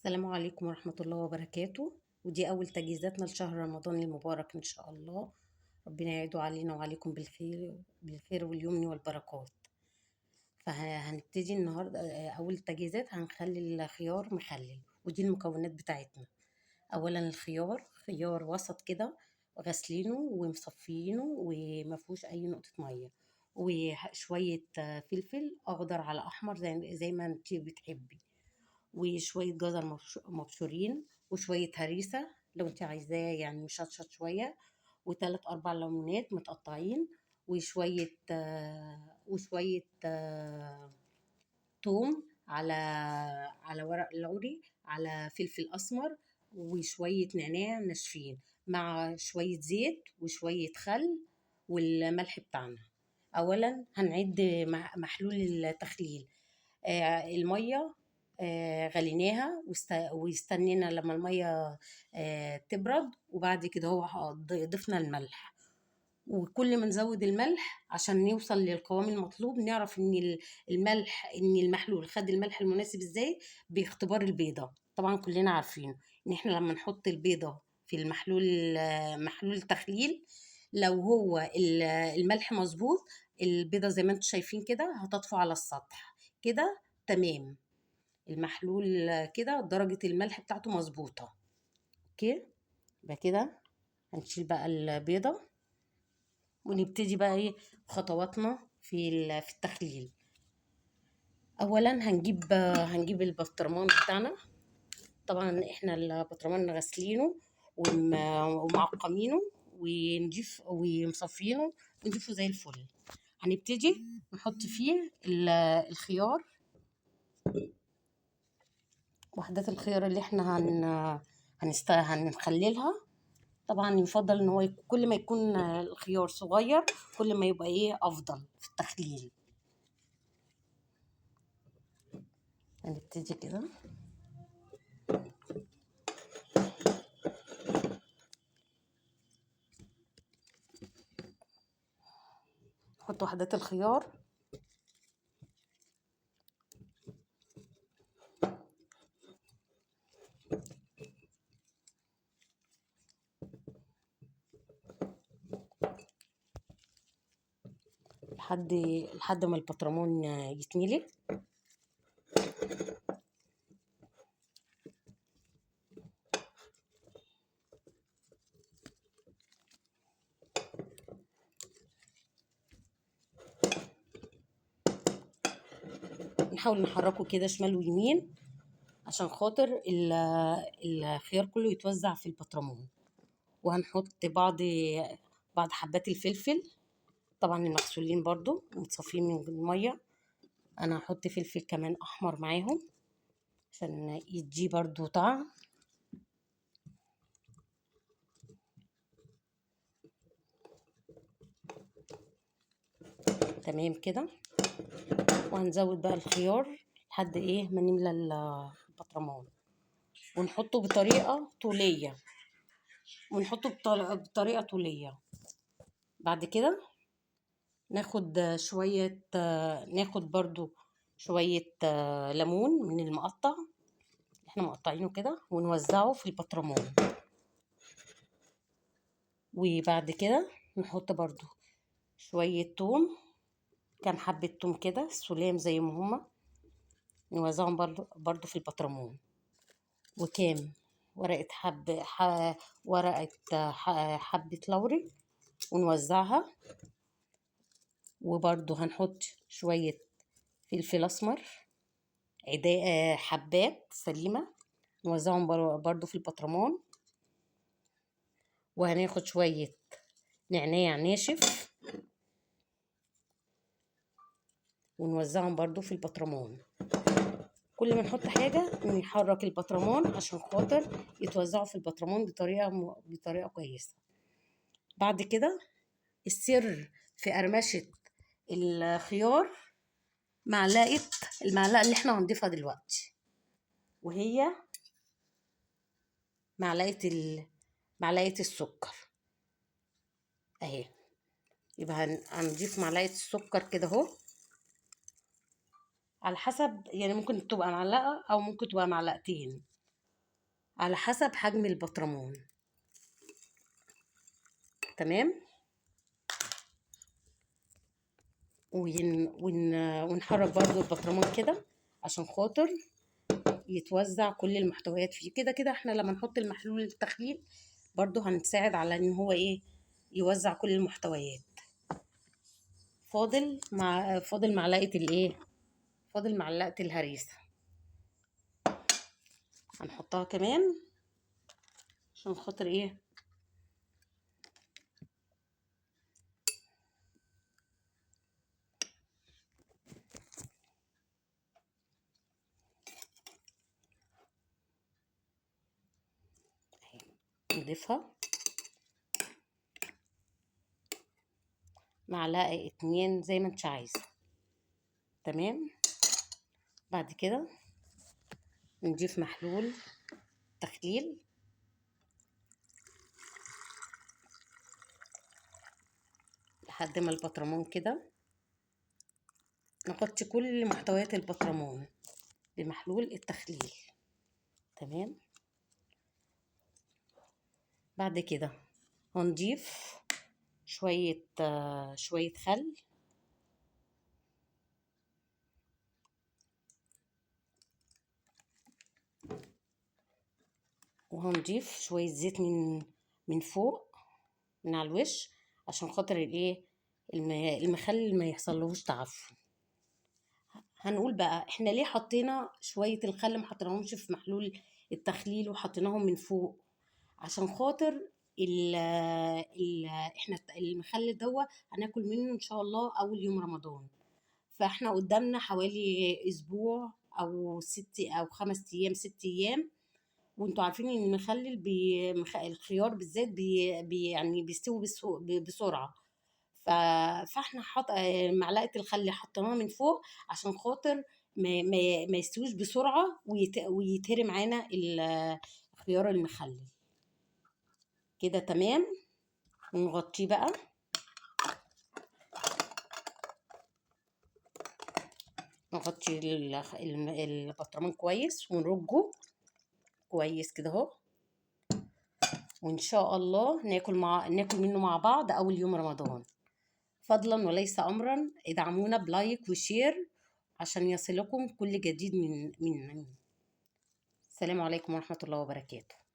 السلام عليكم ورحمة الله وبركاته. ودي أول تجهيزاتنا لشهر رمضان المبارك إن شاء الله. ربنا يعيده علينا وعليكم بالخير واليمن والبركات. فهنبتدي النهاردة. أول تجهيزات هنخلي الخيار مخلل، ودي المكونات بتاعتنا. أولا الخيار خيار وسط كده، غسلينه ومصفيينه ومفهوش أي نقطة مية، وشوية فلفل أخضر على أحمر زي ما انتي بتحبي، وشوية جزر مبشورين، وشوية هريسة لو انت عايزاه يعني مشطشط شوية، وتلات أربع ليمونات متقطعين، وشوية توم، على ورق لوري، على فلفل أسمر، وشوية نعناع ناشفين، مع شوية زيت وشوية خل والملح بتاعنا. أولا هنعد محلول التخليل. المية غليناها واستنينا لما المية تبرد، وبعد كده هو ضفنا الملح. وكل ما نزود الملح عشان نوصل للقوام المطلوب، نعرف ان المحلول خد الملح المناسب ازاي باختبار البيضة. طبعا كلنا عارفين ان احنا لما نحط البيضة في المحلول، محلول التخليل، لو هو الملح مظبوط، البيضة زي ما انتم شايفين كده هتطفو على السطح كده. تمام. المحلول كده درجة الملح بتاعته مظبوطة. اوكي، يبقى كده هنشيل بقى البيضة ونبتدي بقى ايه خطواتنا في التخليل. اولا هنجيب البسطرمان بتاعنا. طبعا احنا البسطرمان غاسلينه ومعقمينه ومصفينه ونضيفه زي الفل. هنبتدي نحط فيه الخيار، وحدات الخيار اللي احنا هنخللها. طبعا يفضل ان هو كل ما يكون الخيار صغير كل ما يبقى ايه افضل في التخليل. هنبتدي كده نحط وحدات الخيار. لحد ما البطرمان يتملي. نحاول نحركه كده شمال ويمين عشان خاطر الخيار كله يتوزع في البطرمان. وهنحط بعض حبات الفلفل، طبعا المغسولين برضو متصفين من المية. انا هحط فلفل كمان احمر معاهم عشان يدي برضو طعم. تمام كده. وهنزود بقى الخيار لحد ايه ما نملى البطرمان، ونحطه بطريقة طولية، بعد كده ناخد برضو شوية ليمون من المقطع اللي احنا مقطعينه كده، ونوزعه في البطرمان. وبعد كده نحط برضو شوية توم، كام حبة توم كده سلام زي ما هما، نوزعهم برضو في البطرمان. وكام ورقة حبة لوري ونوزعها. وبرضو هنحط شوية فلفل أسمر، حبات سليمة، نوزعهم برضو في البطرمان. وهناخد شوية نعناع ناشف ونوزعهم برضو في البطرمان. كل ما نحط حاجة نحرك البطرمان عشان خاطر يتوزعوا في البطرمان بطريقة كويسة. بعد كده السر في قرمشة الخيار المعلقة اللي احنا هنضيفها دلوقتي، وهي معلقة السكر اهي. يبقى هنضيف معلقة السكر كده اهو، على حسب يعني، ممكن تبقى معلقة او ممكن تبقى معلقتين على حسب حجم البطرمان. تمام. ونحرك برضو البطرمان كده عشان خاطر يتوزع كل المحتويات فيه. كده كده احنا لما نحط المحلول التخليل برضو هنساعد على ان هو ايه، يوزع كل المحتويات. فاضل معلقه الايه، فاضل معلقه الهريسه، هنحطها كمان عشان خاطر ايه، نضيفها معلقه 2 زي ما انت عايزه. تمام. بعد كده نضيف محلول تخليل لحد ما البطرمان كده نغطي كل محتويات البطرمان بمحلول التخليل. تمام. بعد كده هنضيف شوية خل، وهنضيف شوية زيت من فوق من على الوش عشان خاطر الايه، المخلل ما يحصلهوش تعفن. هنقول بقى احنا ليه حطينا شوية الخل، ما حطيناهمش في محلول التخليل وحطيناهم من فوق؟ عشان خاطر احنا المخلل دوا هناكل منه ان شاء الله اول يوم رمضان، فاحنا قدامنا حوالي اسبوع او 5 ايام 6 ايام. وانتوا عارفين ان المخلل الخيار بالذات يعني بيستوي بسرعه. ف... فاحنا معلقه الخل حطيناها من فوق عشان خاطر ما يستويش بسرعه ويتهري معانا الخيار المخلل. كده تمام. ونغطيه بقى، نغطي البطرمان كويس ونرجه كويس كده اهو. وان شاء الله ناكل منه مع بعض اول يوم رمضان. فضلا وليس امرا ادعمونا بلايك وشير عشان يصلكم كل جديد من السلام عليكم ورحمة الله وبركاته.